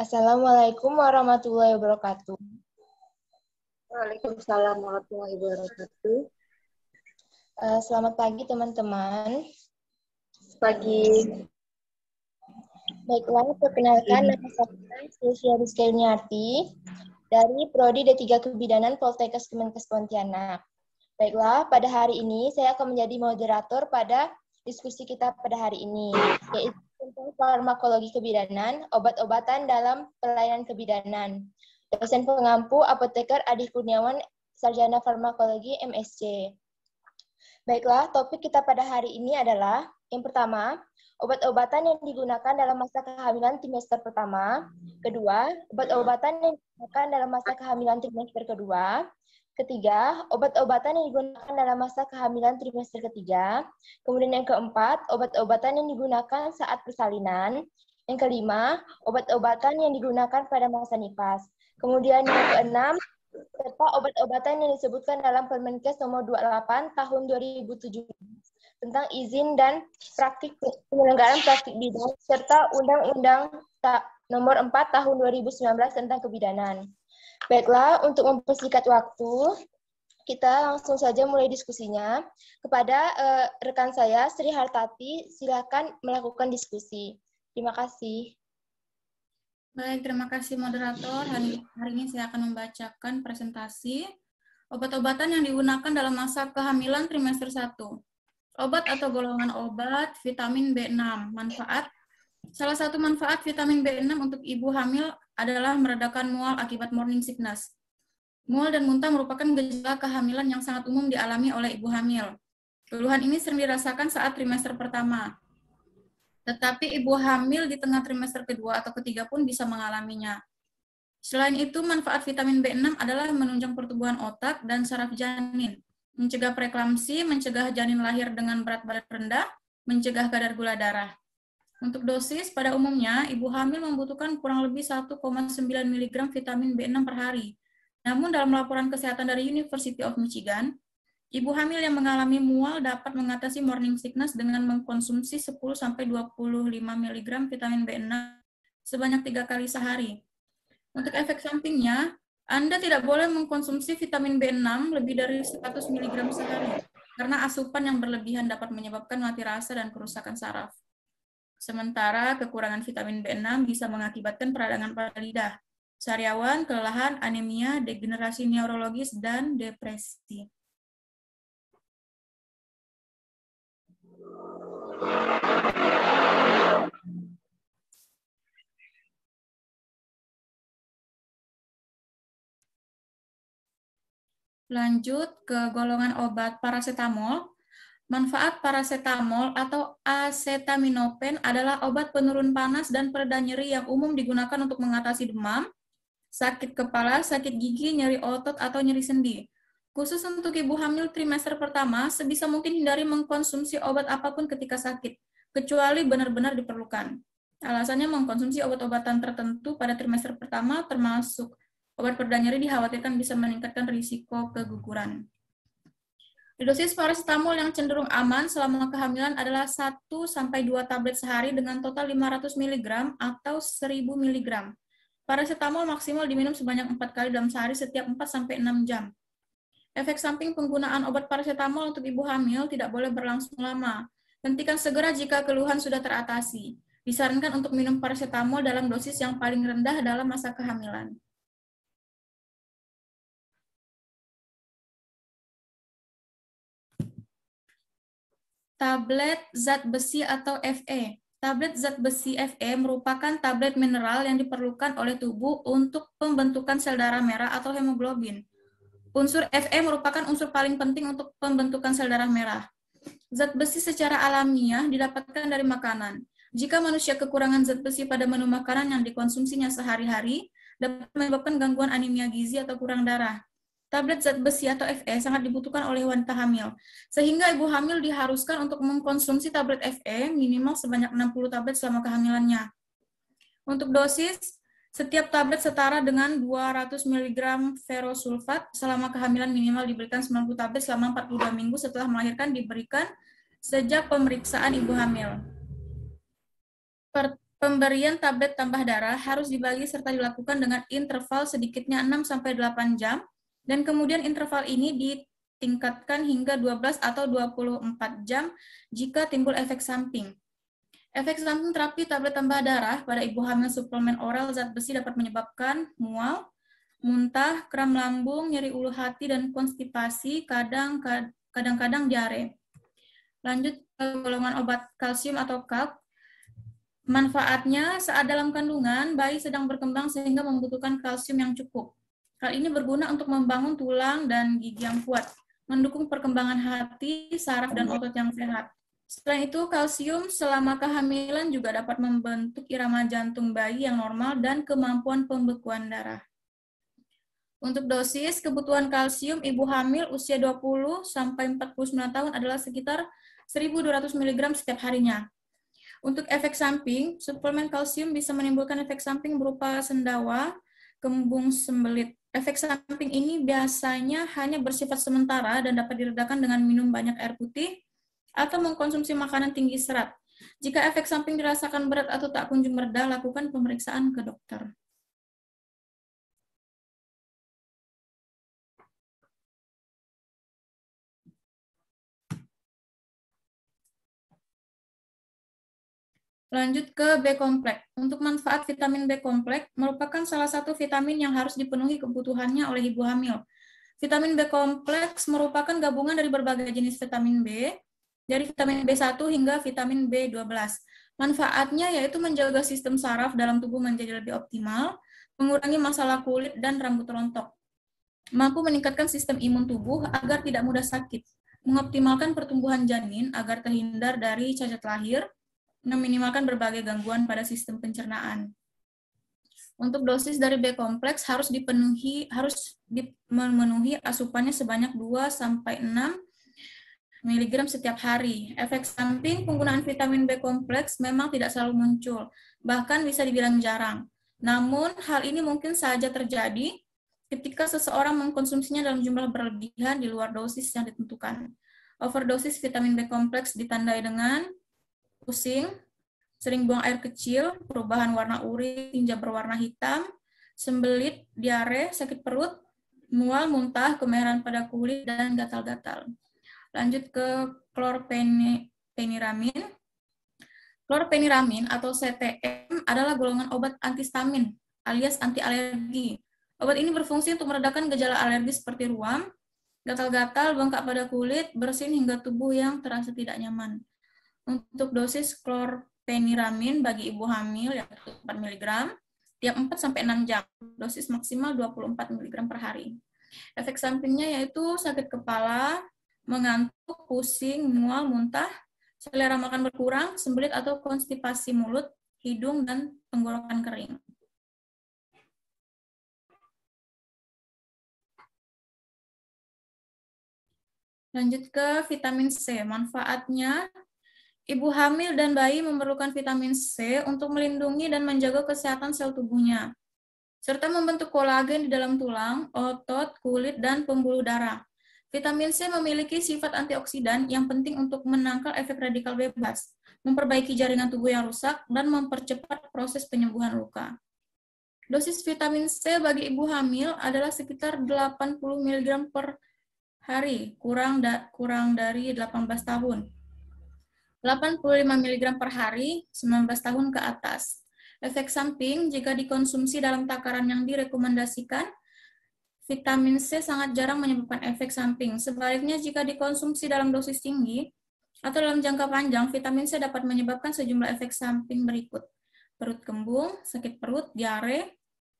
Assalamualaikum warahmatullahi wabarakatuh. Waalaikumsalam warahmatullahi wabarakatuh. Selamat pagi teman-teman. Pagi. Baiklah, perkenalkan nama saya Sylvia Rizky Yuniarti dari Prodi D3 Kebidanan Poltekkes Kemenkes Pontianak. Baiklah, pada hari ini saya akan menjadi moderator pada diskusi kita pada hari ini, yaitu tentang farmakologi kebidanan, obat-obatan dalam pelayanan kebidanan. Dosen pengampu Apoteker Adi Kurniawan, Sarjana Farmakologi MSc. Baiklah, topik kita pada hari ini adalah yang pertama, obat-obatan yang digunakan dalam masa kehamilan trimester pertama. Kedua, obat-obatan yang digunakan dalam masa kehamilan trimester kedua. Ketiga, obat-obatan yang digunakan dalam masa kehamilan trimester ketiga. Kemudian yang keempat, obat-obatan yang digunakan saat persalinan. Yang kelima, obat-obatan yang digunakan pada masa nifas. Kemudian yang keenam, serta obat-obatan yang disebutkan dalam Permenkes nomor 28 tahun 2017 tentang izin dan praktik penyelenggaraan praktik bidan serta Undang-Undang nomor 4 tahun 2019 tentang kebidanan. Baiklah, untuk mempersingkat waktu, kita langsung saja mulai diskusinya. Kepada rekan saya, Sri Hartati, silakan melakukan diskusi. Terima kasih. Baik, terima kasih moderator. Hari ini saya akan membacakan presentasi obat-obatan yang digunakan dalam masa kehamilan trimester 1. Obat atau golongan obat vitamin B6. Manfaat. Salah satu manfaat vitamin B6 untuk ibu hamil adalah meredakan mual akibat morning sickness. Mual dan muntah merupakan gejala kehamilan yang sangat umum dialami oleh ibu hamil. Keluhan ini sering dirasakan saat trimester pertama. Tetapi ibu hamil di tengah trimester kedua atau ketiga pun bisa mengalaminya. Selain itu, manfaat vitamin B6 adalah menunjang pertumbuhan otak dan saraf janin, mencegah preeklamsi, mencegah janin lahir dengan berat badan rendah, mencegah kadar gula darah. Untuk dosis, pada umumnya, ibu hamil membutuhkan kurang lebih 1,9 mg vitamin B6 per hari. Namun, dalam laporan kesehatan dari University of Michigan, ibu hamil yang mengalami mual dapat mengatasi morning sickness dengan mengkonsumsi 10-25 mg vitamin B6 sebanyak 3 kali sehari. Untuk efek sampingnya, Anda tidak boleh mengkonsumsi vitamin B6 lebih dari 100 mg sehari, karena asupan yang berlebihan dapat menyebabkan mati rasa dan kerusakan saraf. Sementara kekurangan vitamin B6 bisa mengakibatkan peradangan pada lidah, sariawan, kelelahan, anemia, degenerasi neurologis, dan depresi. Lanjut ke golongan obat parasetamol. Manfaat parasetamol atau acetaminophen adalah obat penurun panas dan pereda nyeri yang umum digunakan untuk mengatasi demam, sakit kepala, sakit gigi, nyeri otot, atau nyeri sendi. Khusus untuk ibu hamil trimester pertama, sebisa mungkin hindari mengkonsumsi obat apapun ketika sakit, kecuali benar-benar diperlukan. Alasannya mengkonsumsi obat-obatan tertentu pada trimester pertama, termasuk obat pereda nyeri, dikhawatirkan bisa meningkatkan risiko keguguran. Dosis parasetamol yang cenderung aman selama kehamilan adalah 1-2 tablet sehari dengan total 500 mg atau 1000 mg. Parasetamol maksimal diminum sebanyak 4 kali dalam sehari setiap 4-6 jam. Efek samping penggunaan obat parasetamol untuk ibu hamil tidak boleh berlangsung lama. Hentikan segera jika keluhan sudah teratasi. Disarankan untuk minum parasetamol dalam dosis yang paling rendah dalam masa kehamilan. Tablet zat besi atau Fe. Tablet zat besi Fe merupakan tablet mineral yang diperlukan oleh tubuh untuk pembentukan sel darah merah atau hemoglobin. Unsur Fe merupakan unsur paling penting untuk pembentukan sel darah merah. Zat besi secara alamiah didapatkan dari makanan. Jika manusia kekurangan zat besi pada menu makanan yang dikonsumsinya sehari-hari, dapat menyebabkan gangguan anemia gizi atau kurang darah. Tablet zat besi atau Fe sangat dibutuhkan oleh wanita hamil, sehingga ibu hamil diharuskan untuk mengkonsumsi tablet Fe minimal sebanyak 60 tablet selama kehamilannya. Untuk dosis, setiap tablet setara dengan 200 mg ferrosulfat selama kehamilan minimal diberikan 90 tablet selama 42 minggu setelah melahirkan diberikan sejak pemeriksaan ibu hamil. Pemberian tablet tambah darah harus dibagi serta dilakukan dengan interval sedikitnya 6-8 jam dan kemudian interval ini ditingkatkan hingga 12 atau 24 jam jika timbul efek samping. Efek samping terapi tablet tambah darah pada ibu hamil suplemen oral zat besi dapat menyebabkan mual, muntah, kram lambung, nyeri ulu hati, dan konstipasi, kadang-kadang diare. Lanjut ke golongan obat kalsium atau kalk. Manfaatnya saat dalam kandungan, bayi sedang berkembang sehingga membutuhkan kalsium yang cukup. Hal ini berguna untuk membangun tulang dan gigi yang kuat, mendukung perkembangan hati, saraf, dan otot yang sehat. Selain itu, kalsium selama kehamilan juga dapat membentuk irama jantung bayi yang normal dan kemampuan pembekuan darah. Untuk dosis, kebutuhan kalsium ibu hamil usia 20-49 tahun adalah sekitar 1.200 mg setiap harinya. Untuk efek samping, suplemen kalsium bisa menimbulkan efek samping berupa sendawa, kembung sembelit. Efek samping ini biasanya hanya bersifat sementara dan dapat diredakan dengan minum banyak air putih atau mengkonsumsi makanan tinggi serat. Jika efek samping dirasakan berat atau tak kunjung mereda, lakukan pemeriksaan ke dokter. Lanjut ke B-kompleks. Untuk manfaat vitamin B-kompleks merupakan salah satu vitamin yang harus dipenuhi kebutuhannya oleh ibu hamil. Vitamin B-kompleks merupakan gabungan dari berbagai jenis vitamin B, dari vitamin B1 hingga vitamin B12. Manfaatnya yaitu menjaga sistem saraf dalam tubuh menjadi lebih optimal, mengurangi masalah kulit dan rambut rontok, mampu meningkatkan sistem imun tubuh agar tidak mudah sakit, mengoptimalkan pertumbuhan janin agar terhindar dari cacat lahir, meminimalkan berbagai gangguan pada sistem pencernaan. Untuk dosis dari B-kompleks harus memenuhi asupannya sebanyak 2-6 mg setiap hari. Efek samping penggunaan vitamin B-kompleks memang tidak selalu muncul, bahkan bisa dibilang jarang. Namun, hal ini mungkin saja terjadi ketika seseorang mengkonsumsinya dalam jumlah berlebihan di luar dosis yang ditentukan. Overdosis vitamin B-kompleks ditandai dengan pusing, sering buang air kecil, perubahan warna urin hingga berwarna hitam, sembelit, diare, sakit perut, mual, muntah, kemerahan pada kulit, dan gatal-gatal. Lanjut ke klorpeniramin. Klorpeniramin atau CTM adalah golongan obat antihistamin alias anti alergi. Obat ini berfungsi untuk meredakan gejala alergi seperti ruam, gatal-gatal, bengkak pada kulit, bersin hingga tubuh yang terasa tidak nyaman. Untuk dosis klorpeniramin bagi ibu hamil yaitu 4 mg tiap 4-6 jam. Dosis maksimal 24 mg per hari. Efek sampingnya yaitu sakit kepala, mengantuk, pusing, mual, muntah, selera makan berkurang, sembelit atau konstipasi mulut, hidung, dan tenggorokan kering. Lanjut ke vitamin C. Manfaatnya, ibu hamil dan bayi memerlukan vitamin C untuk melindungi dan menjaga kesehatan sel tubuhnya, serta membentuk kolagen di dalam tulang, otot, kulit, dan pembuluh darah. Vitamin C memiliki sifat antioksidan yang penting untuk menangkal efek radikal bebas, memperbaiki jaringan tubuh yang rusak, dan mempercepat proses penyembuhan luka. Dosis vitamin C bagi ibu hamil adalah sekitar 80 mg per hari, kurang dari 18 tahun. 85 mg per hari, 19 tahun ke atas. Efek samping jika dikonsumsi dalam takaran yang direkomendasikan, vitamin C sangat jarang menyebabkan efek samping. Sebaliknya, jika dikonsumsi dalam dosis tinggi atau dalam jangka panjang, vitamin C dapat menyebabkan sejumlah efek samping berikut. Perut kembung, sakit perut, diare,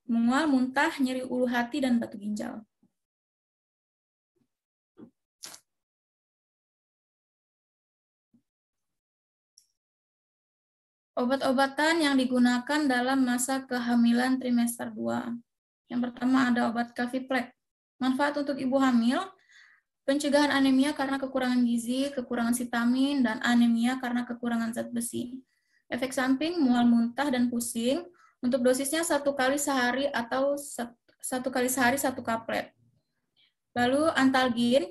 mual, muntah, nyeri ulu hati, dan batu ginjal. Obat-obatan yang digunakan dalam masa kehamilan trimester 2. Yang pertama ada obat Kaviplex. Manfaat untuk ibu hamil, pencegahan anemia karena kekurangan gizi, kekurangan vitamin, dan anemia karena kekurangan zat besi. Efek samping, mual muntah dan pusing. Untuk dosisnya 1 kali sehari atau 1 kali sehari 1 kaplet. Lalu Antalgin,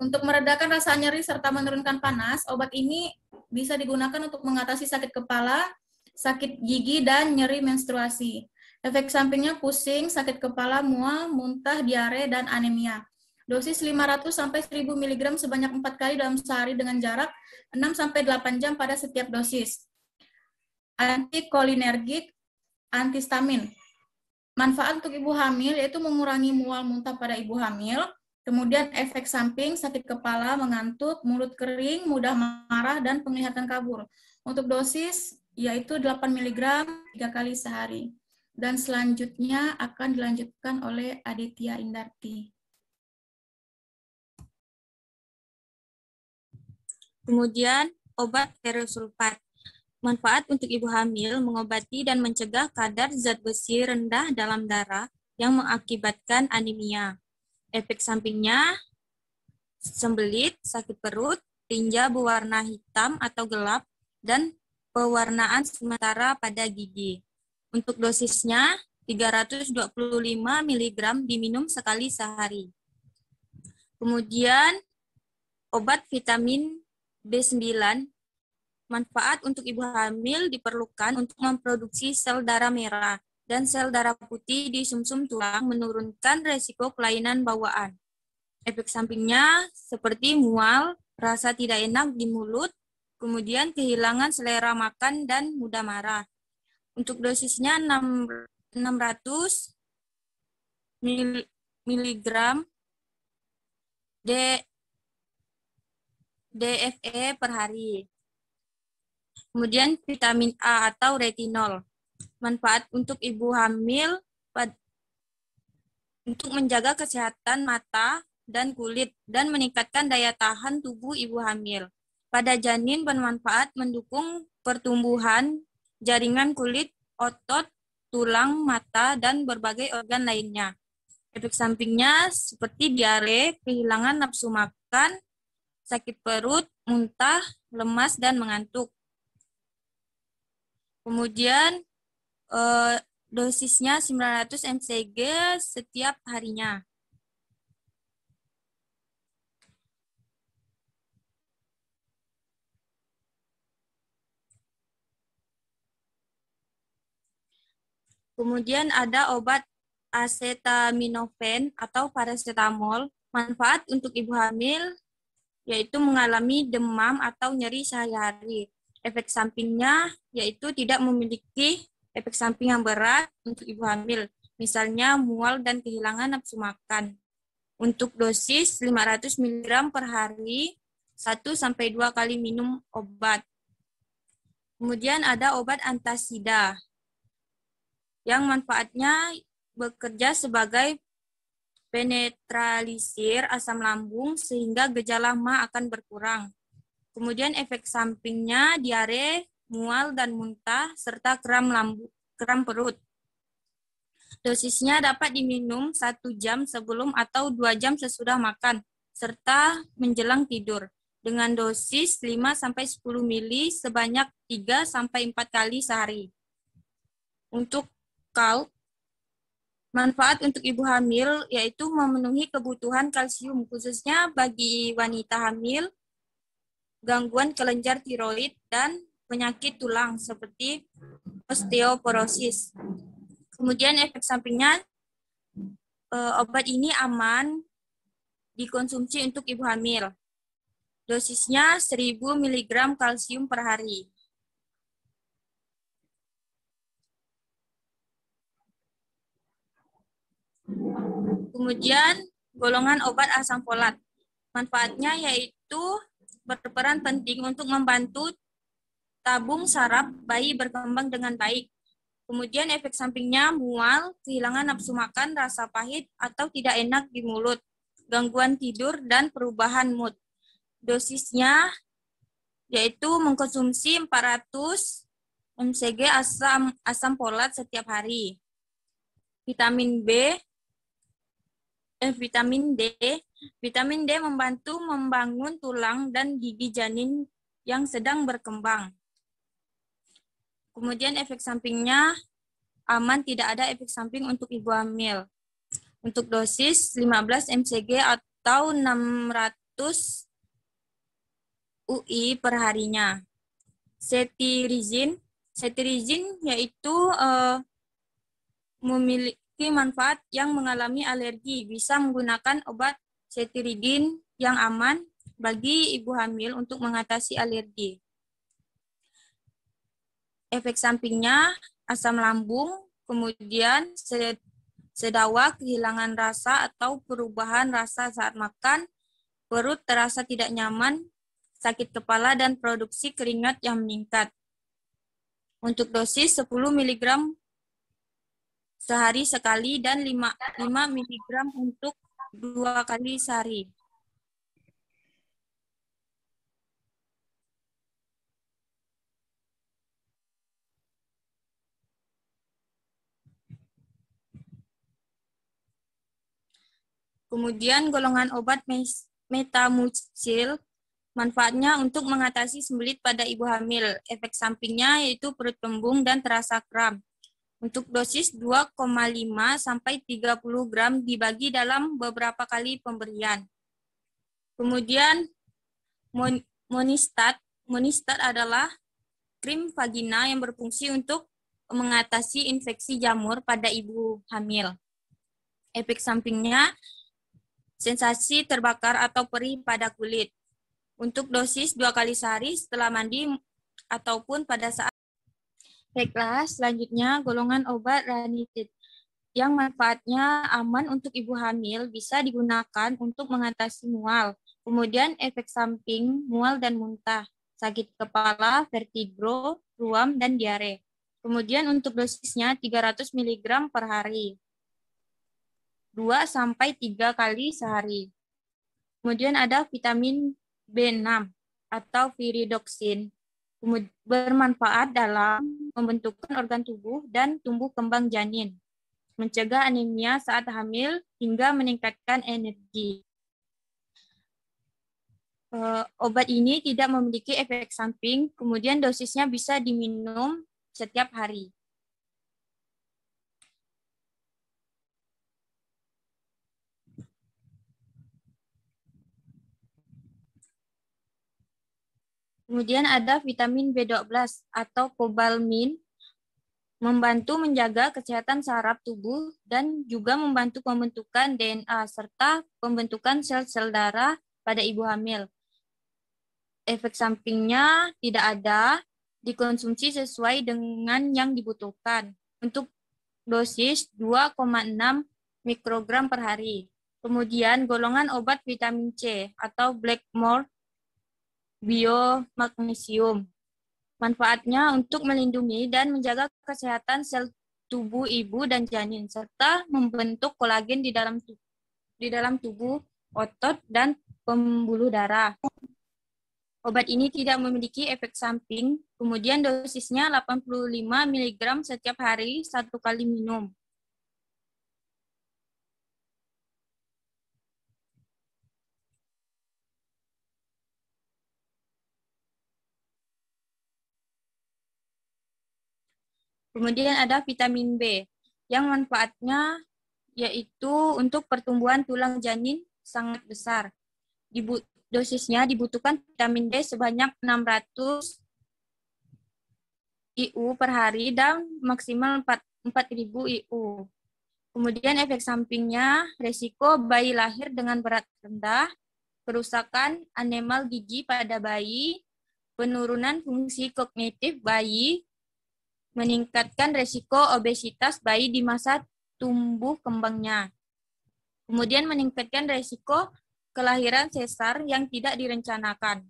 untuk meredakan rasa nyeri serta menurunkan panas, obat ini bisa digunakan untuk mengatasi sakit kepala, sakit gigi, dan nyeri menstruasi. Efek sampingnya pusing, sakit kepala, mual, muntah, diare, dan anemia. Dosis 500-1000 mg sebanyak 4 kali dalam sehari dengan jarak 6-8 jam pada setiap dosis. Antikolinergik, antihistamin. Manfaat untuk ibu hamil yaitu mengurangi mual muntah pada ibu hamil, kemudian efek samping sakit kepala, mengantuk, mulut kering, mudah marah, dan penglihatan kabur. Untuk dosis yaitu 8 mg 3 kali sehari. Dan selanjutnya akan dilanjutkan oleh Aditya Indarti. Kemudian obat ferrosulfat. Manfaat untuk ibu hamil mengobati dan mencegah kadar zat besi rendah dalam darah yang mengakibatkan anemia. Efek sampingnya sembelit, sakit perut, tinja berwarna hitam atau gelap, dan pewarnaan sementara pada gigi. Untuk dosisnya 325 mg diminum sekali sehari. Kemudian obat vitamin B9. Manfaat untuk ibu hamil diperlukan untuk memproduksi sel darah merah dan sel darah putih di sumsum tulang, menurunkan resiko kelainan bawaan. Efek sampingnya seperti mual, rasa tidak enak di mulut, kemudian kehilangan selera makan dan mudah marah. Untuk dosisnya 600 mg DFE per hari. Kemudian vitamin A atau retinol. Manfaat untuk ibu hamil untuk menjaga kesehatan mata dan kulit dan meningkatkan daya tahan tubuh ibu hamil. Pada janin bermanfaat mendukung pertumbuhan jaringan kulit, otot, tulang, mata, dan berbagai organ lainnya. Efek sampingnya seperti diare, kehilangan nafsu makan, sakit perut, muntah, lemas, dan mengantuk. Kemudian dosisnya 900 mcg setiap harinya. Kemudian ada obat acetaminophen atau paracetamol. Manfaat untuk ibu hamil yaitu mengalami demam atau nyeri sehari-hari. Efek sampingnya yaitu tidak memiliki efek samping yang berat untuk ibu hamil, misalnya mual dan kehilangan nafsu makan. Untuk dosis 500 mg per hari, 1-2 kali minum obat. Kemudian ada obat antasida yang manfaatnya bekerja sebagai penetralisir asam lambung sehingga gejala MA akan berkurang. Kemudian efek sampingnya diare, mual dan muntah, serta kram perut. Dosisnya dapat diminum 1 jam sebelum atau 2 jam sesudah makan, serta menjelang tidur, dengan dosis 5-10 ml sebanyak 3-4 kali sehari. Untuk KALP, manfaat untuk ibu hamil yaitu memenuhi kebutuhan kalsium, khususnya bagi wanita hamil, gangguan kelenjar tiroid, dan penyakit tulang seperti osteoporosis. Kemudian efek sampingnya, obat ini aman dikonsumsi untuk ibu hamil. Dosisnya 1000 mg kalsium per hari. Kemudian golongan obat asam folat. Manfaatnya yaitu berperan penting untuk membantu tabung saraf bayi berkembang dengan baik. Kemudian efek sampingnya mual, kehilangan nafsu makan, rasa pahit atau tidak enak di mulut, gangguan tidur, dan perubahan mood. Dosisnya yaitu mengkonsumsi 400 mcg asam folat setiap hari. Vitamin D membantu membangun tulang dan gigi janin yang sedang berkembang. Kemudian efek sampingnya aman, tidak ada efek samping untuk ibu hamil. Untuk dosis 15 mcg atau 600 UI per harinya. Cetirizine yaitu memiliki manfaat yang mengalami alergi, bisa menggunakan obat cetirizine yang aman bagi ibu hamil untuk mengatasi alergi. Efek sampingnya asam lambung, kemudian sedawa, kehilangan rasa atau perubahan rasa saat makan, perut terasa tidak nyaman, sakit kepala, dan produksi keringat yang meningkat. Untuk dosis 10 mg sehari sekali dan 5 mg untuk 2 kali sehari. Kemudian golongan obat Metamucil, manfaatnya untuk mengatasi sembelit pada ibu hamil. Efek sampingnya yaitu perut kembung dan terasa kram. Untuk dosis 2,5 sampai 30 gram dibagi dalam beberapa kali pemberian. Kemudian Monistat adalah krim vagina yang berfungsi untuk mengatasi infeksi jamur pada ibu hamil. Efek sampingnya sensasi terbakar atau perih pada kulit. Untuk dosis 2 kali sehari setelah mandi ataupun pada saat. Baiklah, selanjutnya golongan obat ranitid yang manfaatnya aman untuk ibu hamil, bisa digunakan untuk mengatasi mual. Kemudian efek samping mual dan muntah, sakit kepala, vertigo, ruam, dan diare. Kemudian untuk dosisnya 300 mg per hari. 2 sampai 3 kali sehari. Kemudian ada vitamin B6 atau viridoksin. Bermanfaat dalam pembentukan organ tubuh dan tumbuh kembang janin, mencegah anemia saat hamil, hingga meningkatkan energi. Obat ini tidak memiliki efek samping, kemudian dosisnya bisa diminum setiap hari. Kemudian ada vitamin B12 atau kobalmin, membantu menjaga kesehatan saraf tubuh dan juga membantu pembentukan DNA serta pembentukan sel-sel darah pada ibu hamil. Efek sampingnya tidak ada, dikonsumsi sesuai dengan yang dibutuhkan. Untuk dosis 2,6 mikrogram per hari. Kemudian golongan obat vitamin C atau Blackmore biomagnesium. Manfaatnya untuk melindungi dan menjaga kesehatan sel tubuh ibu dan janin, serta membentuk kolagen di dalam tubuh, otot, dan pembuluh darah. Obat ini tidak memiliki efek samping, kemudian dosisnya 85 mg setiap hari, 1 kali minum. Kemudian ada vitamin B, yang manfaatnya yaitu untuk pertumbuhan tulang janin sangat besar. Dosisnya dibutuhkan vitamin D sebanyak 600 IU per hari dan maksimal 4.000 IU. Kemudian efek sampingnya, resiko bayi lahir dengan berat rendah, kerusakan enamel gigi pada bayi, penurunan fungsi kognitif bayi, meningkatkan resiko obesitas bayi di masa tumbuh kembangnya. Kemudian meningkatkan resiko kelahiran sesar yang tidak direncanakan.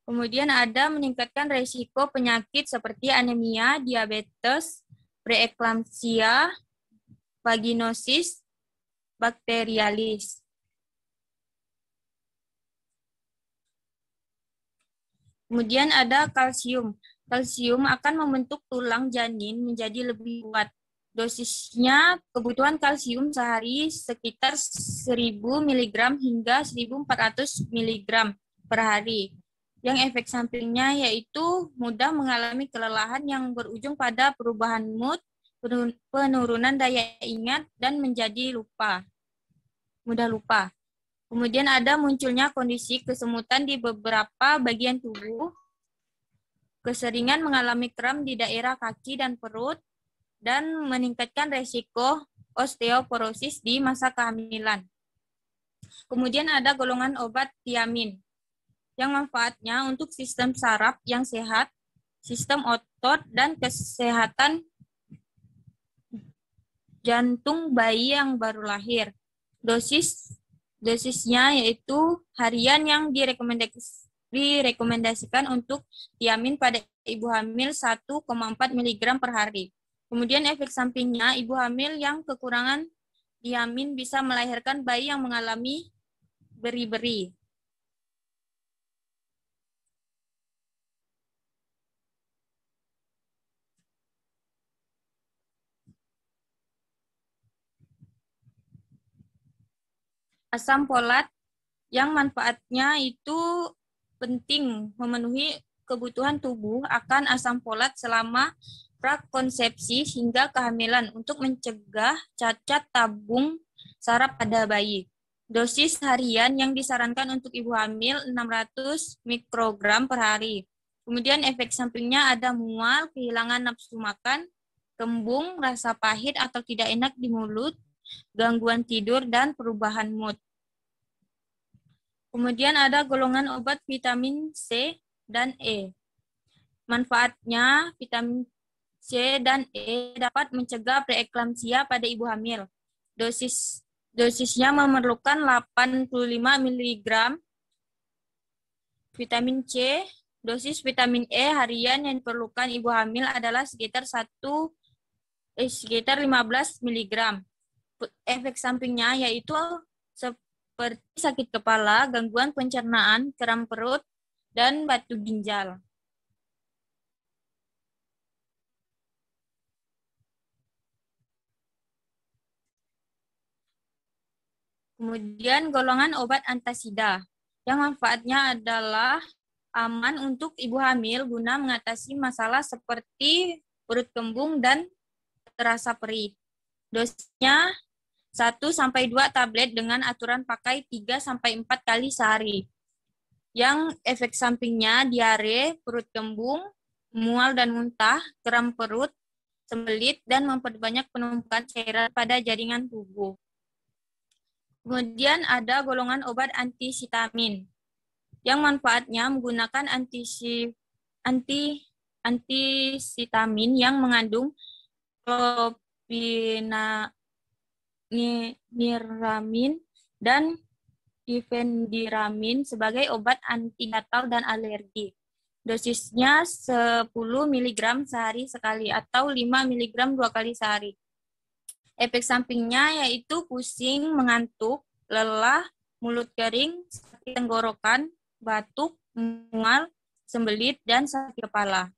Kemudian ada meningkatkan resiko penyakit seperti anemia, diabetes, preeklamsia, vaginosis, bakterialis. Kemudian ada kalsium. Kalsium akan membentuk tulang janin menjadi lebih kuat. Dosisnya kebutuhan kalsium sehari sekitar 1000 mg hingga 1400 mg per hari. Yang efek sampingnya yaitu mudah mengalami kelelahan yang berujung pada perubahan mood, penurunan daya ingat, dan menjadi mudah lupa. Kemudian ada munculnya kondisi kesemutan di beberapa bagian tubuh, keseringan mengalami kram di daerah kaki dan perut, dan meningkatkan resiko osteoporosis di masa kehamilan. Kemudian ada golongan obat tiamin, yang manfaatnya untuk sistem saraf yang sehat, sistem otot, dan kesehatan jantung bayi yang baru lahir. Dosisnya yaitu harian yang direkomendasikan untuk tiamin pada ibu hamil 1,4 mg per hari. Kemudian efek sampingnya, ibu hamil yang kekurangan tiamin bisa melahirkan bayi yang mengalami beri-beri. Asam folat yang manfaatnya itu penting memenuhi kebutuhan tubuh akan asam folat selama prakonsepsi hingga kehamilan untuk mencegah cacat tabung saraf pada bayi. Dosis harian yang disarankan untuk ibu hamil 600 mikrogram per hari. Kemudian efek sampingnya ada mual, kehilangan nafsu makan, kembung, rasa pahit atau tidak enak di mulut, gangguan tidur, dan perubahan mood. Kemudian ada golongan obat vitamin C dan E. Manfaatnya, vitamin C dan E dapat mencegah preeklamsia pada ibu hamil. Dosisnya memerlukan 85 mg vitamin C. Dosis vitamin E harian yang diperlukan ibu hamil adalah sekitar 15 mg. Efek sampingnya yaitu seperti sakit kepala, gangguan pencernaan, kram perut, dan batu ginjal. Kemudian golongan obat antasida, yang manfaatnya adalah aman untuk ibu hamil guna mengatasi masalah seperti perut kembung dan terasa perih. Dosisnya 1-2 tablet dengan aturan pakai 3-4 kali sehari. Yang efek sampingnya diare, perut kembung, mual dan muntah, kram perut, sembelit, dan memperbanyak penumpukan cairan pada jaringan tubuh. Kemudian ada golongan obat antisitamin, yang manfaatnya menggunakan antisitamin yang mengandung clopidogrel dan difendiramin sebagai obat anti gatal dan alergi. Dosisnya 10 mg sehari sekali atau 5 mg 2 kali sehari. Efek sampingnya yaitu pusing, mengantuk, lelah, mulut kering, sakit tenggorokan, batuk, mual, sembelit, dan sakit kepala.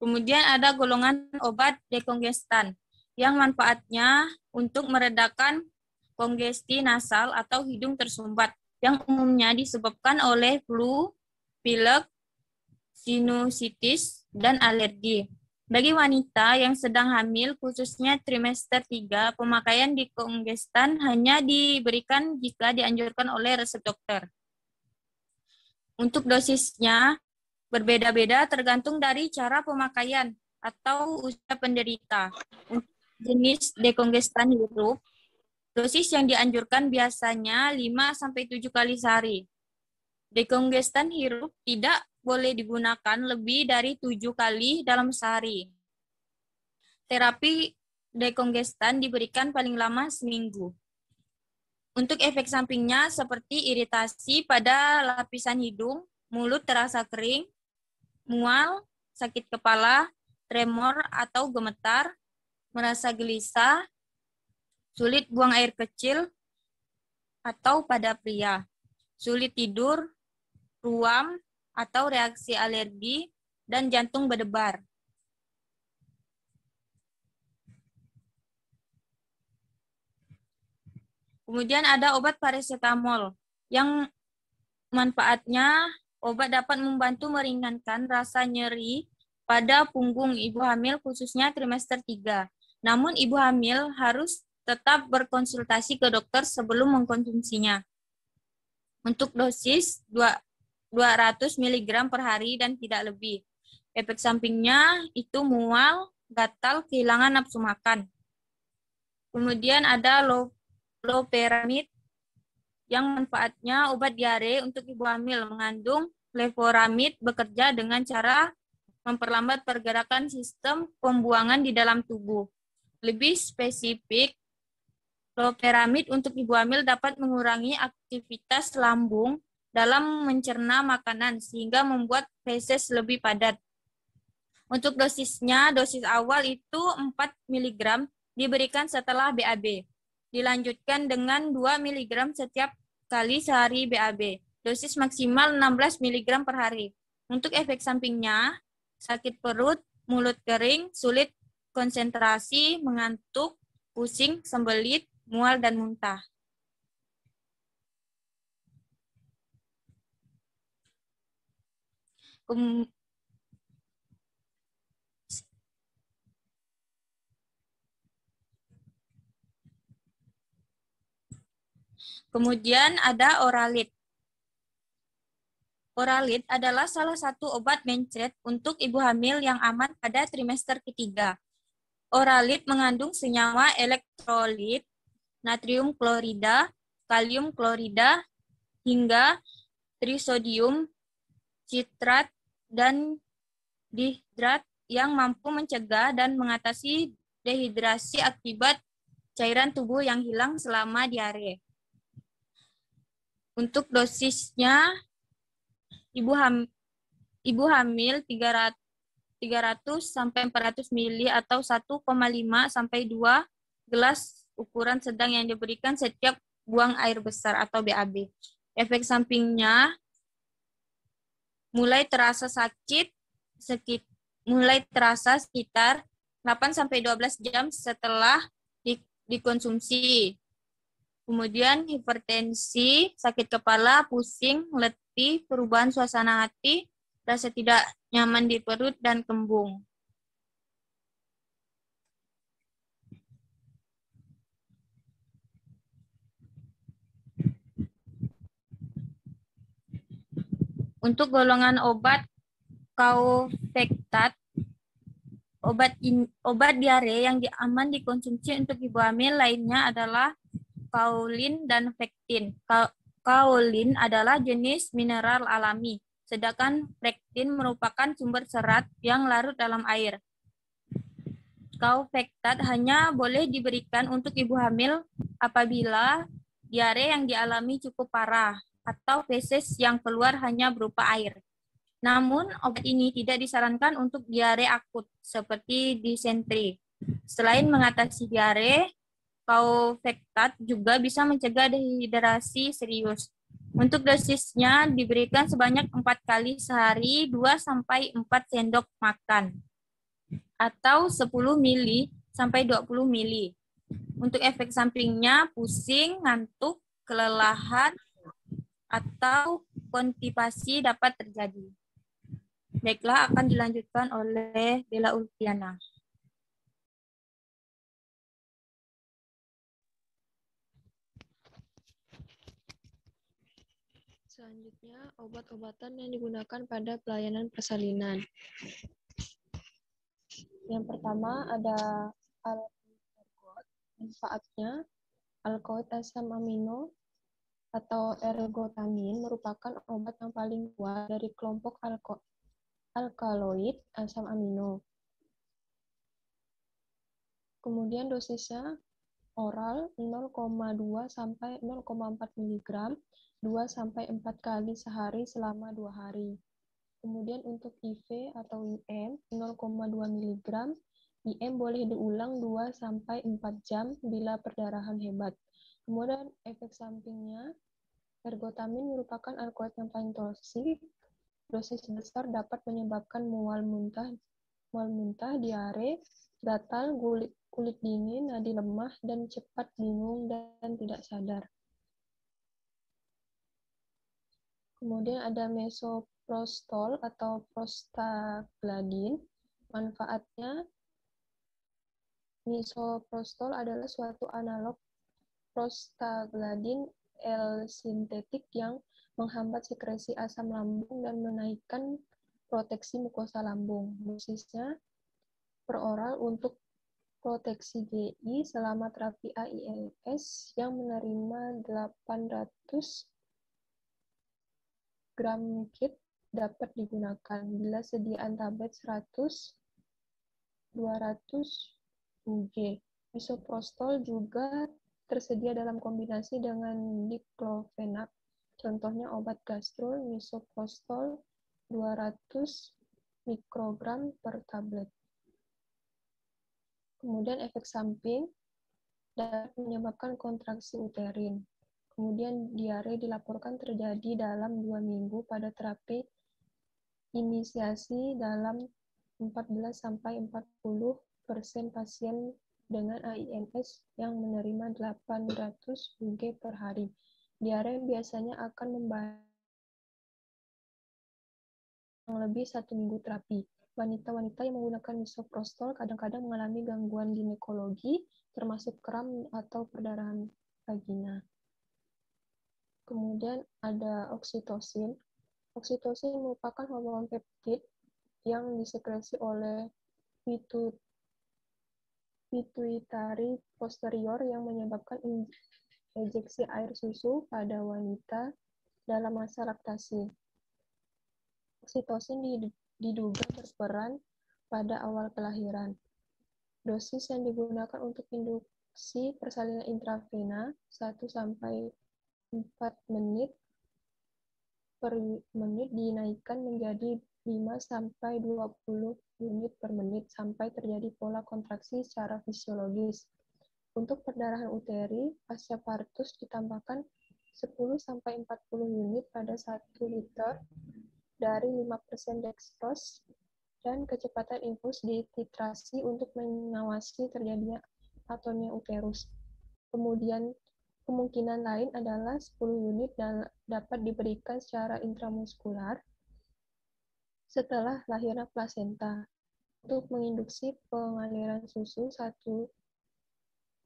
Kemudian ada golongan obat dekongestan, yang manfaatnya untuk meredakan kongesti nasal atau hidung tersumbat, yang umumnya disebabkan oleh flu, pilek, sinusitis, dan alergi. Bagi wanita yang sedang hamil, khususnya trimester 3, pemakaian dekongestan hanya diberikan jika dianjurkan oleh resep dokter. Untuk dosisnya berbeda-beda tergantung dari cara pemakaian atau usia penderita. Untuk jenis dekongestan hirup, dosis yang dianjurkan biasanya 5-7 kali sehari. Dekongestan hirup tidak boleh digunakan lebih dari 7 kali dalam sehari. Terapi dekongestan diberikan paling lama seminggu. Untuk efek sampingnya seperti iritasi pada lapisan hidung, mulut terasa kering, mual, sakit kepala, tremor atau gemetar, merasa gelisah, sulit buang air kecil, atau pada pria, sulit tidur, ruam, atau reaksi alergi, dan jantung berdebar. Kemudian ada obat paracetamol yang manfaatnya obat dapat membantu meringankan rasa nyeri pada punggung ibu hamil khususnya trimester 3. Namun ibu hamil harus tetap berkonsultasi ke dokter sebelum mengkonsumsinya. Untuk dosis 200 mg per hari dan tidak lebih. Efek sampingnya itu mual, gatal, kehilangan nafsu makan. Kemudian ada loperamide yang manfaatnya obat diare untuk ibu hamil mengandung levoramid bekerja dengan cara memperlambat pergerakan sistem pembuangan di dalam tubuh. Lebih spesifik, loperamid untuk ibu hamil dapat mengurangi aktivitas lambung dalam mencerna makanan sehingga membuat feses lebih padat. Untuk dosisnya, dosis awal itu 4 mg diberikan setelah BAB. Dilanjutkan dengan 2 mg setiap kali sehari BAB. Dosis maksimal 16 mg per hari. Untuk efek sampingnya, sakit perut, mulut kering, sulit konsentrasi, mengantuk, pusing, sembelit, mual, dan muntah. Kemudian ada Oralit. Oralit adalah salah satu obat mencret untuk ibu hamil yang aman pada trimester ketiga. Oralit mengandung senyawa elektrolit, natrium klorida, kalium klorida, hingga trisodium citrat dan dihidrat yang mampu mencegah dan mengatasi dehidrasi akibat cairan tubuh yang hilang selama diare. Untuk dosisnya, ibu hamil 300 sampai 400 ml atau 1,5 sampai 2 gelas ukuran sedang yang diberikan setiap buang air besar atau BAB. Efek sampingnya mulai terasa sekitar 8 sampai 12 jam setelah dikonsumsi. Kemudian hipertensi, sakit kepala, pusing, letih, perubahan suasana hati, rasa tidak nyaman di perut, dan kembung. Untuk golongan obat Kaufectat, obat diare yang aman dikonsumsi untuk ibu hamil lainnya adalah kaolin dan pektin. Kaolin adalah jenis mineral alami, sedangkan pektin merupakan sumber serat yang larut dalam air. Kaufectat hanya boleh diberikan untuk ibu hamil apabila diare yang dialami cukup parah atau feses yang keluar hanya berupa air. Namun, obat ini tidak disarankan untuk diare akut seperti disentri. Selain mengatasi diare, Kaufectat juga bisa mencegah dehidrasi serius. Untuk dosisnya diberikan sebanyak 4 kali sehari 2 sampai 4 sendok makan atau 10 ml sampai 20 ml. Untuk efek sampingnya pusing, ngantuk, kelelahan, atau konstipasi dapat terjadi. Baiklah, akan dilanjutkan oleh Bella Ulfiana. Selanjutnya, obat-obatan yang digunakan pada pelayanan persalinan. Yang pertama ada alkohol. Manfaatnya, alkohol asam amino atau ergotamin merupakan obat yang paling kuat dari kelompok alkaloid asam amino. Kemudian dosisnya oral 0,2 sampai 0,4 mg 2 sampai 4 kali sehari selama 2 hari. Kemudian untuk IV atau IM 0,2 mg, IM boleh diulang 2 sampai 4 jam bila perdarahan hebat. Kemudian efek sampingnya, ergotamin merupakan alkaloid yang paling toksik. Dosis besar dapat menyebabkan mual muntah, diare, gatal, kulit dingin, nadi lemah, dan cepat bingung dan tidak sadar. Kemudian ada misoprostol atau prostaglandin. Manfaatnya, misoprostol adalah suatu analog prostaglandin L-sintetik yang menghambat sekresi asam lambung dan menaikkan proteksi mukosa lambung. Dosisnya per oral untuk proteksi GI selama terapi AINS yang menerima 800 gram kit dapat digunakan. Bila sediaan tablet 100, 200 UG. Misoprostol juga tersedia dalam kombinasi dengan diclofenac. Contohnya obat gastro, misoprostol 200 mikrogram per tablet. Kemudian efek samping dapat menyebabkan kontraksi uterin. Kemudian diare dilaporkan terjadi dalam 2 minggu pada terapi inisiasi dalam 14-40% pasien dengan AINS yang menerima 800 UG per hari. Diare biasanya akan membayar lebih 1 minggu terapi. Wanita-wanita yang menggunakan misoprostol kadang-kadang mengalami gangguan ginekologi, termasuk kram atau perdarahan vagina. Kemudian ada oksitosin. Oksitosin merupakan hormon peptid yang disekresi oleh pituitari posterior yang menyebabkan ejeksi air susu pada wanita dalam masa laktasi. Oksitosin diduga berperan pada awal kelahiran. Dosis yang digunakan untuk induksi persalinan intravena 1-4 menit per menit dinaikkan menjadi 5-20 unit per menit sampai terjadi pola kontraksi secara fisiologis. Untuk perdarahan uteri, pasca partus ditambahkan 10-40 unit pada 1 liter dari 5% dextrose dan kecepatan impuls dititrasi untuk mengawasi terjadinya atonia uterus. Kemudian kemungkinan lain adalah 10 unit dapat diberikan secara intramuskular setelah lahirnya plasenta untuk menginduksi pengaliran susu 1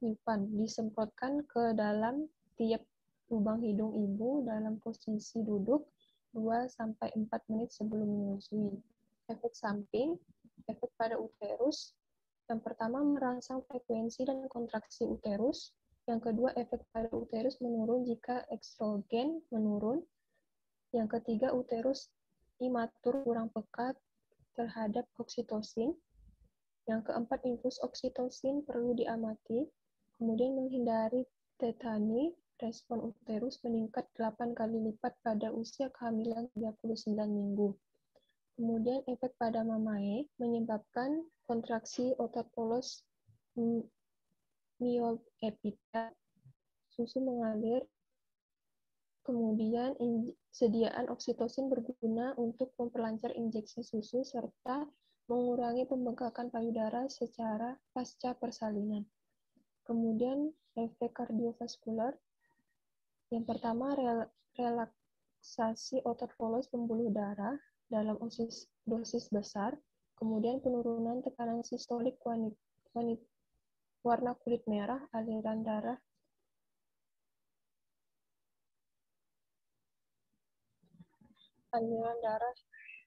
nyupan disemprotkan ke dalam tiap lubang hidung ibu dalam posisi duduk 2-4 menit sebelum menyusui. Efek samping, efek pada uterus. Yang pertama, merangsang frekuensi dan kontraksi uterus. Yang kedua, efek pada uterus menurun jika estrogen menurun. Yang ketiga, uterus imatur kurang peka terhadap oksitosin. Yang keempat, infus oksitosin perlu diamati. Kemudian menghindari tetani, respon uterus meningkat 8 kali lipat pada usia kehamilan 39 minggu. Kemudian efek pada mamae menyebabkan kontraksi otot polos myoepithel, susu mengalir. Kemudian sediaan oksitosin berguna untuk memperlancar injeksi susu serta mengurangi pembengkakan payudara secara pasca persalinan. Kemudian efek kardiovaskular. Yang pertama, relaksasi otot polos pembuluh darah dalam dosis besar, kemudian penurunan tekanan sistolik warna kulit merah, aliran darah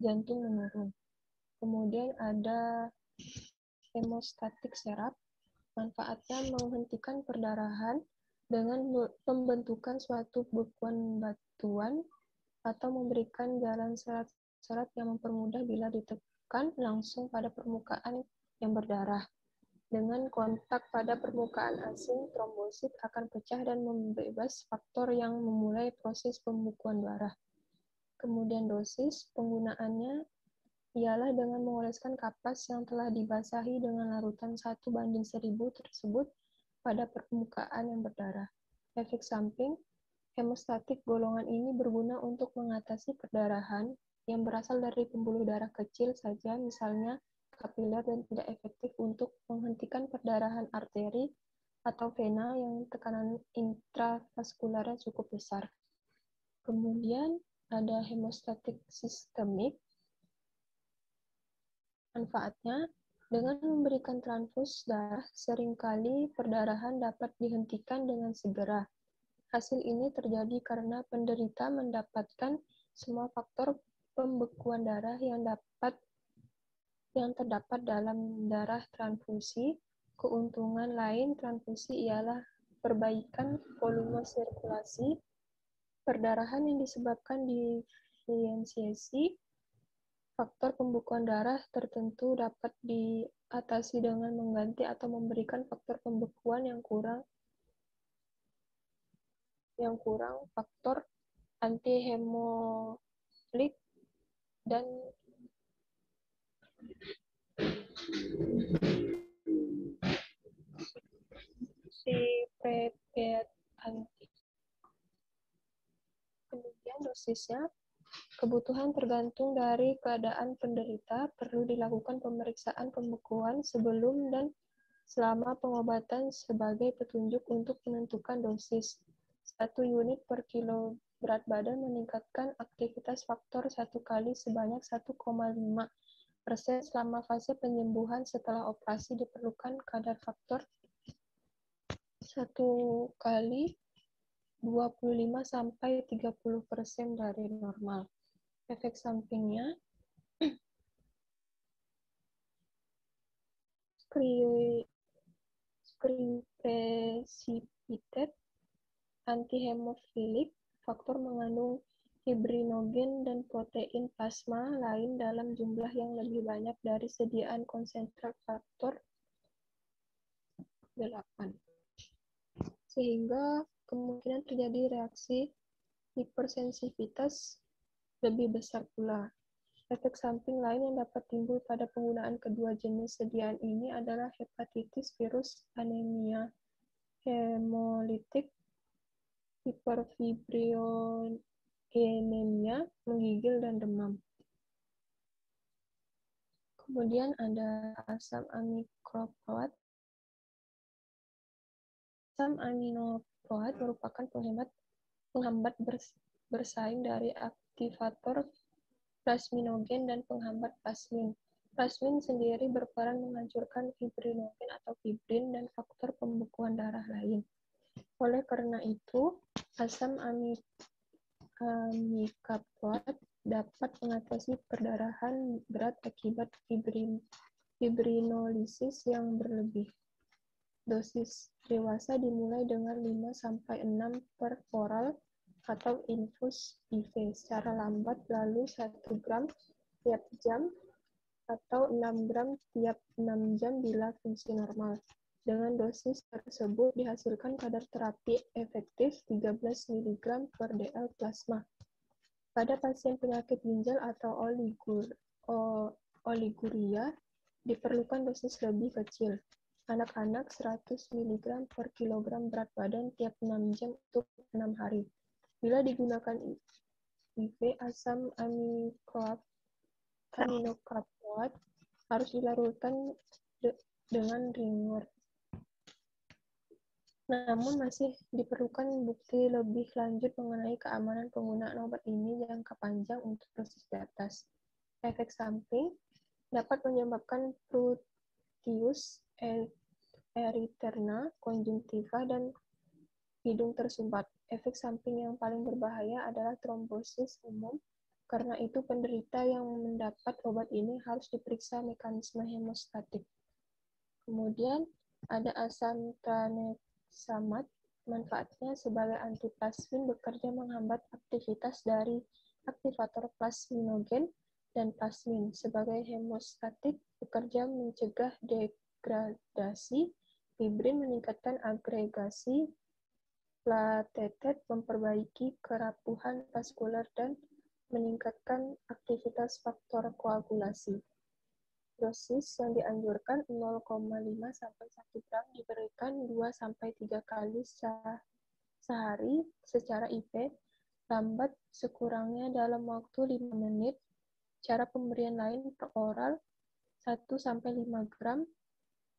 jantung menurun. Kemudian ada hemostatik serap, manfaatnya menghentikan perdarahan dengan pembentukan suatu bekuan batuan atau memberikan jalan serat-serat yang mempermudah bila ditekan langsung pada permukaan yang berdarah. Dengan kontak pada permukaan asing, trombosit akan pecah dan membebas faktor yang memulai proses pembekuan darah. Kemudian dosis penggunaannya ialah dengan mengoleskan kapas yang telah dibasahi dengan larutan 1:1000 tersebut pada permukaan yang berdarah. Efek samping, hemostatik golongan ini berguna untuk mengatasi perdarahan yang berasal dari pembuluh darah kecil saja, misalnya kapiler, dan tidak efektif untuk menghentikan perdarahan arteri atau vena yang tekanan intravaskularnya cukup besar. Kemudian ada hemostatik sistemik. Manfaatnya, dengan memberikan transfus darah, seringkali perdarahan dapat dihentikan dengan segera. Hasil ini terjadi karena penderita mendapatkan semua faktor pembekuan darah yang terdapat dalam darah transfusi. Keuntungan lain transfusi ialah perbaikan volume sirkulasi, perdarahan yang disebabkan defisiensi faktor pembekuan darah tertentu dapat diatasi dengan mengganti atau memberikan faktor pembekuan yang kurang faktor antihemolik dan siprepiat anti. Kemudian dosisnya, kebutuhan tergantung dari keadaan penderita, perlu dilakukan pemeriksaan pembekuan sebelum dan selama pengobatan sebagai petunjuk untuk menentukan dosis. 1 unit per kilo berat badan meningkatkan aktivitas faktor 1 kali sebanyak 1,5% selama fase penyembuhan. Setelah operasi diperlukan kadar faktor 1 kali 25-30% dari normal. Efek sampingnya, precipitate, antihemofilik, faktor mengandung fibrinogen dan protein plasma lain dalam jumlah yang lebih banyak dari sediaan konsentrat faktor 8. Sehingga kemungkinan terjadi reaksi hipersensitivitas lebih besar pula. Efek samping lain yang dapat timbul pada penggunaan kedua jenis sediaan ini adalah hepatitis virus, anemia hemolitik, hiperfibrinogenemia, menggigil, dan demam. Kemudian ada asam aminoproat. Asam aminoproat merupakan penghambat bersaing dari aktivator plasminogen dan penghambat plasmin. Plasmin sendiri berperan menghancurkan fibrinogen atau fibrin dan faktor pembekuan darah lain. Oleh karena itu, asam aminoproat dapat mengatasi perdarahan berat akibat fibrinolisis yang berlebih. Dosis dewasa dimulai dengan 5-6 per oral atau infus IV secara lambat, lalu 1 gram tiap jam atau 6 gram tiap 6 jam bila fungsi normal. Dengan dosis tersebut dihasilkan kadar terapi efektif 13 mg per dl plasma. Pada pasien penyakit ginjal atau oliguria, diperlukan dosis lebih kecil. Anak-anak 100 mg per kilogram berat badan tiap 6 jam untuk 6 hari. Bila digunakan IV, asam aminoproat harus dilarutkan dengan ringer. Namun masih diperlukan bukti lebih lanjut mengenai keamanan penggunaan obat ini jangka panjang untuk dosis di atas. Efek samping dapat menyebabkan Proteus erythema, konjungtiva, dan hidung tersumbat. Efek samping yang paling berbahaya adalah trombosis umum. Karena itu, penderita yang mendapat obat ini harus diperiksa mekanisme hemostatik. Kemudian, ada asam tranexamat. Manfaatnya sebagai antiplasmin bekerja menghambat aktivitas dari aktivator plasminogen dan plasmin. Sebagai hemostatik, bekerja mencegah degradasi fibrin, meningkatkan agregasi platelet, memperbaiki kerapuhan vaskular, dan meningkatkan aktivitas faktor koagulasi. Dosis yang dianjurkan 0,5-1 gram diberikan 2-3 kali sehari secara IV, lambat sekurangnya dalam waktu 5 menit. Cara pemberian lain per oral 1-5 gram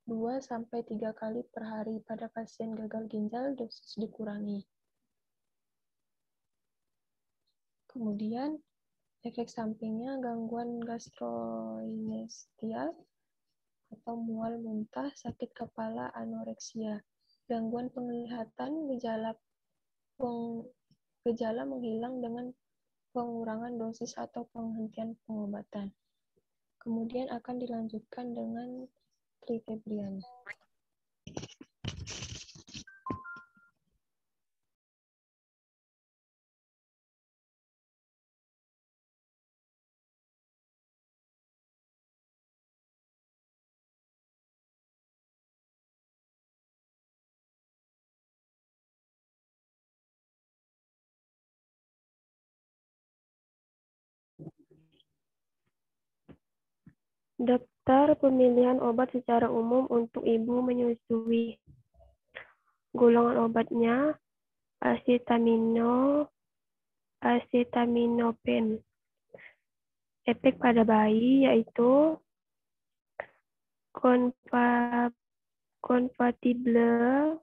2-3 kali per hari. Pada pasien gagal ginjal, dosis dikurangi. Kemudian, efek sampingnya gangguan gastrointestinal atau mual, muntah, sakit kepala, anoreksia. Gangguan penglihatan, gejala menghilang dengan pengurangan dosis atau penghentian pengobatan. Kemudian akan dilanjutkan dengan trifebrian. Daftar pemilihan obat secara umum untuk ibu menyusui. Golongan obatnya acetaminophen. Efek pada bayi yaitu kompatible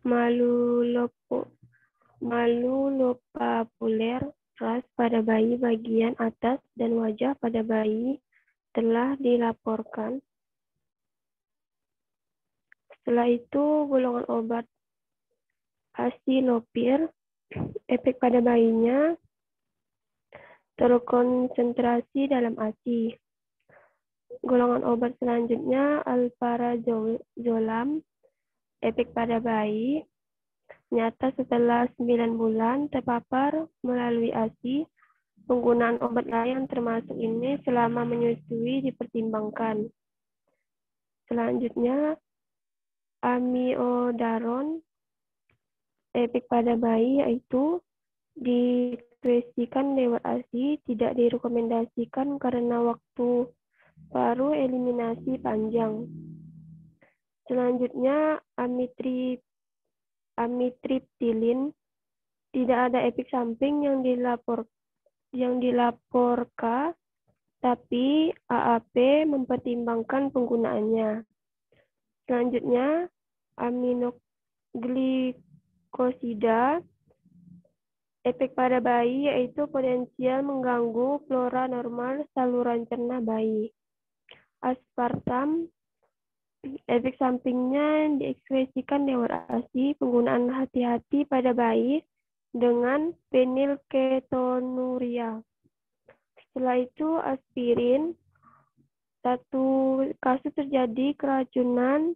malulopapuler ras pada bayi bagian atas dan wajah pada bayi telah dilaporkan. Setelah itu, golongan obat asilopir, efek pada bayinya terkonsentrasi dalam ASI. Golongan obat selanjutnya alprazolam, efek pada bayi, nyata setelah 9 bulan terpapar melalui ASI. Penggunaan obat lain termasuk ini selama menyusui dipertimbangkan. Selanjutnya, amiodaron, efek pada bayi yaitu dikresikan lewat ASI, tidak direkomendasikan karena waktu paru eliminasi panjang. Selanjutnya, amitriptilin, tidak ada efek samping yang dilaporkan, tapi AAP mempertimbangkan penggunaannya. Selanjutnya, aminoglikosida, efek pada bayi yaitu potensial mengganggu flora normal saluran cerna bayi. Aspartam, efek sampingnya diekspresikan lewat ASI. Penggunaan hati-hati pada bayi dengan fenilketonuria. Setelah itu aspirin, satu kasus terjadi keracunan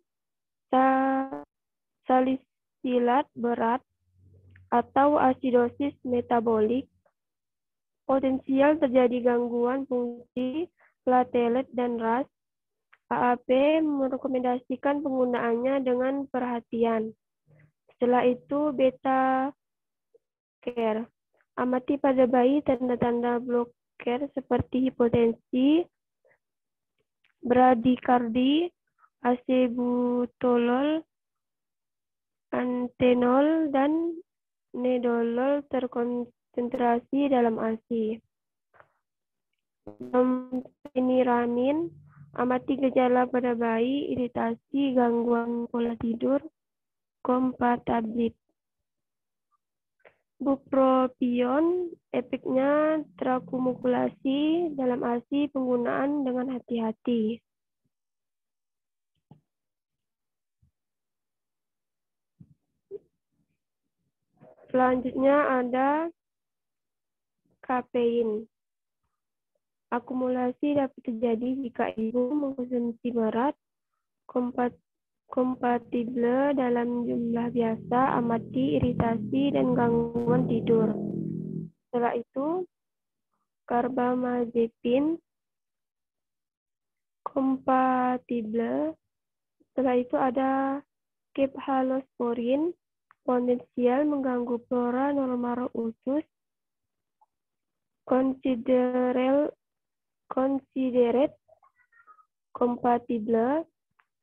salisilat berat atau asidosis metabolik. Potensial terjadi gangguan fungsi platelet dan ras. AAP merekomendasikan penggunaannya dengan perhatian. Setelah itu beta care. Amati pada bayi tanda-tanda bloker seperti hipotensi, bradikardi, acebutolol, antenol, dan nedolol terkonsentrasi dalam ASI. Peniramin, amati gejala pada bayi, iritasi, gangguan pola tidur, kompatibilitas. Bupropion, efeknya terakumulasi dalam ASI, penggunaan dengan hati-hati. Selanjutnya ada kafein. Akumulasi dapat terjadi jika ibu mengkonsumsi berat, kompatibel dalam jumlah biasa, amati iritasi dan gangguan tidur. Setelah itu, karbamazepin, kompatibel. Setelah itu ada cephalosporin, potensial mengganggu flora normal usus, considerate kompatibel.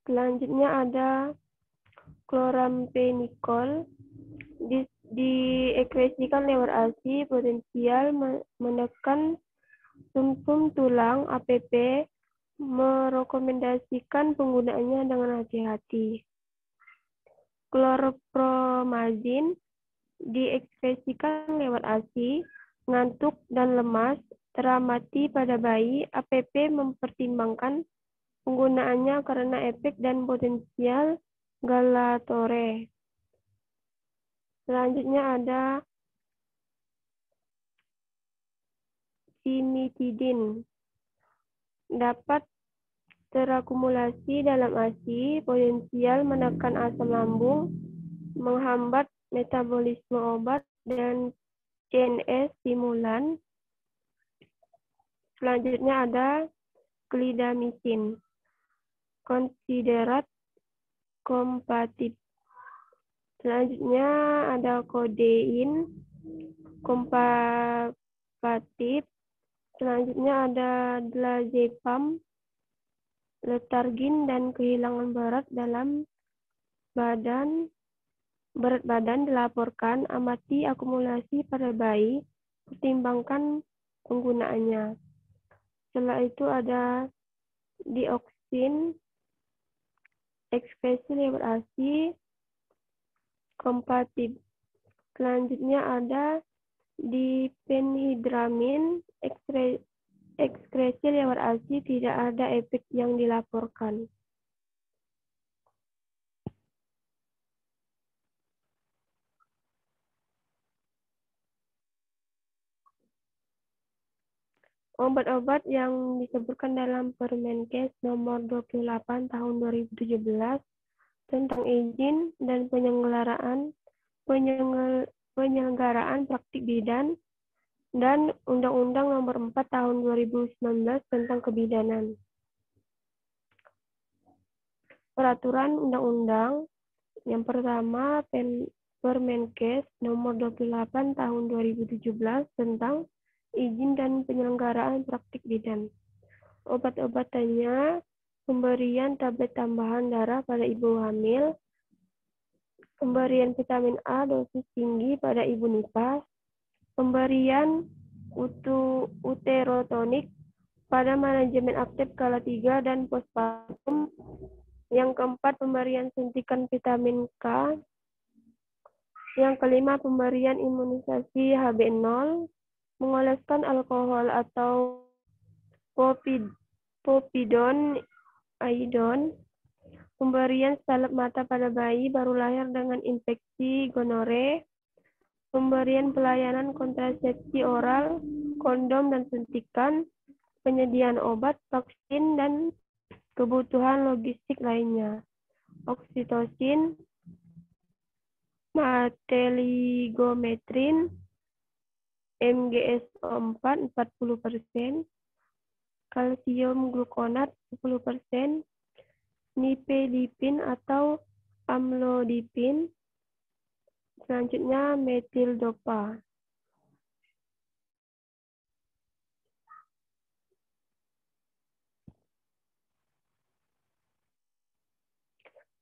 Selanjutnya ada chloramphenicol, diekspresikan lewat ASI, potensial menekan sumsum tulang APP, merekomendasikan penggunaannya dengan hati-hati. Klorpromazin diekspresikan lewat ASI, ngantuk dan lemas, teramati pada bayi. APP mempertimbangkan penggunaannya karena efek dan potensial galatore. Selanjutnya ada cimetidin. Dapat terakumulasi dalam ASI, potensial menekan asam lambung, menghambat metabolisme obat, dan CNS stimulan. Selanjutnya ada klidamisin. Konsiderat kompatib. Selanjutnya ada kodein, kompatib. Selanjutnya ada diazepam, letargin, dan kehilangan berat badan dilaporkan. Amati akumulasi pada bayi, pertimbangkan penggunaannya. Setelah itu ada dioksin, ekspresi lewat ASI, kompatib. Selanjutnya ada diphenhidramin, ekskresi lewat ASI, tidak ada efek yang dilaporkan. Obat-obat yang disebutkan dalam Permenkes nomor 28 tahun 2017 tentang izin dan penyelenggaraan praktik bidan dan Undang-Undang nomor 4 tahun 2019 tentang kebidanan. Peraturan undang-undang yang pertama Permenkes nomor 28 tahun 2017 tentang izin dan penyelenggaraan praktik bidan. Obat-obatannya: pemberian tablet tambahan darah pada ibu hamil, pemberian vitamin A dosis tinggi pada ibu nifas, pemberian uterotonik pada manajemen aktif skala 3 dan postpartum. Yang keempat, pemberian suntikan vitamin K. Yang kelima, pemberian imunisasi HB0, mengoleskan alkohol atau povidone iodon, pemberian salep mata pada bayi baru lahir dengan infeksi gonore, pemberian pelayanan kontrasepsi oral, kondom dan suntikan, penyediaan obat, vaksin, dan kebutuhan logistik lainnya. Oksitosin, meteligometrin, MgSO4 40%, kalsium glukonat 10%, nifedipin atau amlodipin. Selanjutnya metildopa.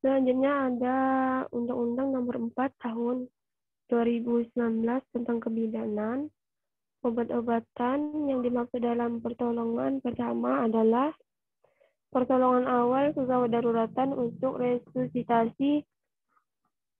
Selanjutnya ada Undang-Undang nomor 4 tahun 2019 tentang kebidanan. Obat-obatan yang dimaksud dalam pertolongan pertama adalah pertolongan awal kegawat daruratan untuk resusitasi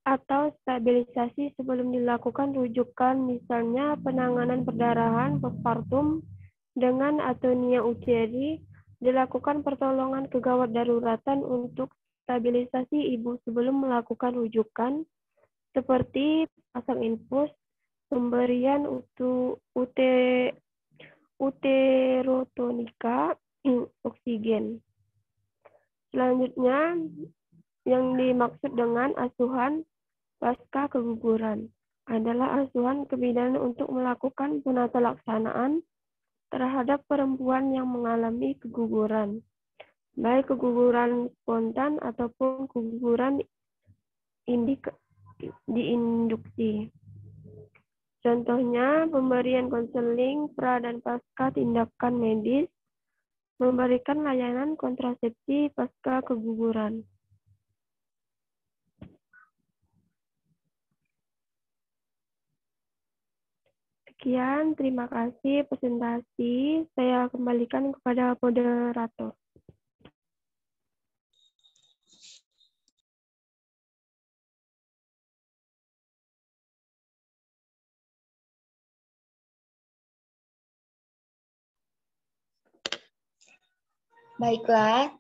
atau stabilisasi sebelum dilakukan rujukan, misalnya penanganan perdarahan postpartum dengan atonia uteri, dilakukan pertolongan kegawat daruratan untuk stabilisasi ibu sebelum melakukan rujukan, seperti pasang infus, pemberian uterotonika, oksigen. Selanjutnya, yang dimaksud dengan asuhan pasca keguguran adalah asuhan kebidanan untuk melakukan penata laksanaan terhadap perempuan yang mengalami keguguran, baik keguguran spontan ataupun keguguran diinduksi. Contohnya, pemberian konseling pra dan pasca tindakan medis, memberikan layanan kontrasepsi pasca keguguran. Sekian, terima kasih presentasi. Saya kembalikan kepada moderator. Baiklah,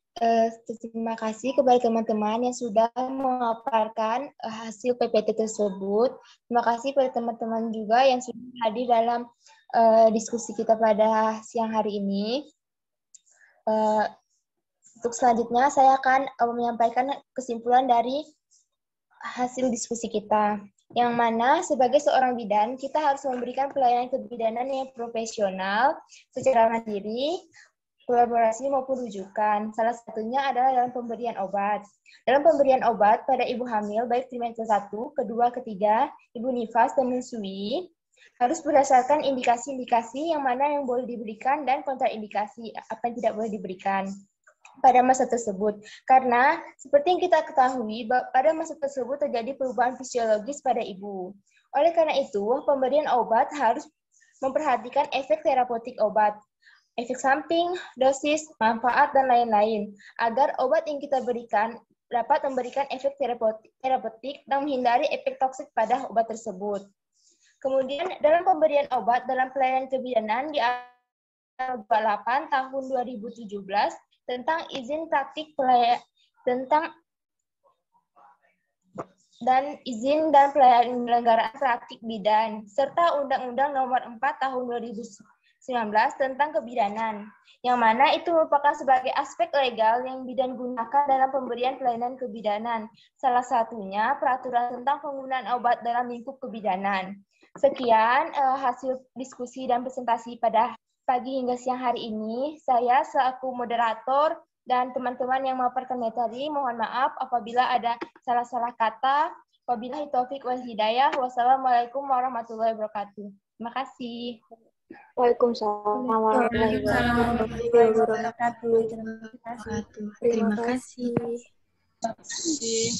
terima kasih kepada teman-teman yang sudah memaparkan hasil PPT tersebut. Terima kasih kepada teman-teman juga yang sudah hadir dalam diskusi kita pada siang hari ini. Untuk selanjutnya, saya akan menyampaikan kesimpulan dari hasil diskusi kita. Yang mana sebagai seorang bidan, kita harus memberikan pelayanan kebidanan yang profesional secara mandiri, kolaborasi maupun rujukan. Salah satunya adalah dalam pemberian obat. Dalam pemberian obat pada ibu hamil, baik trimester 1, kedua, ketiga, ibu nifas, dan menyusui, harus berdasarkan indikasi-indikasi yang mana yang boleh diberikan dan kontraindikasi apa yang tidak boleh diberikan pada masa tersebut. Karena seperti yang kita ketahui, pada masa tersebut terjadi perubahan fisiologis pada ibu. Oleh karena itu, pemberian obat harus memperhatikan efek terapeutik obat, efek samping, dosis, manfaat, dan lain-lain, agar obat yang kita berikan dapat memberikan efek terapeutik dan menghindari efek toksik pada obat tersebut. Kemudian, dalam pemberian obat dalam pelayanan kebidanan di 28 tahun 2017 tentang izin praktik izin dan penyelenggaraan praktik bidan, serta Undang-Undang Nomor 4 Tahun 2019 tentang kebidanan, yang mana itu merupakan sebagai aspek legal yang bidan gunakan dalam pemberian pelayanan kebidanan. Salah satunya peraturan tentang penggunaan obat dalam lingkup kebidanan. Sekian hasil diskusi dan presentasi pada pagi hingga siang hari ini. Saya selaku moderator dan teman-teman yang memaparkan materi, mohon maaf apabila ada salah-salah kata. Wabillahi taufiq wal hidayah. Wassalamualaikum warahmatullahi wabarakatuh. Terima kasih. Waalaikumsalam warahmatullahi wabarakatuh. Terima kasih. Terima kasih.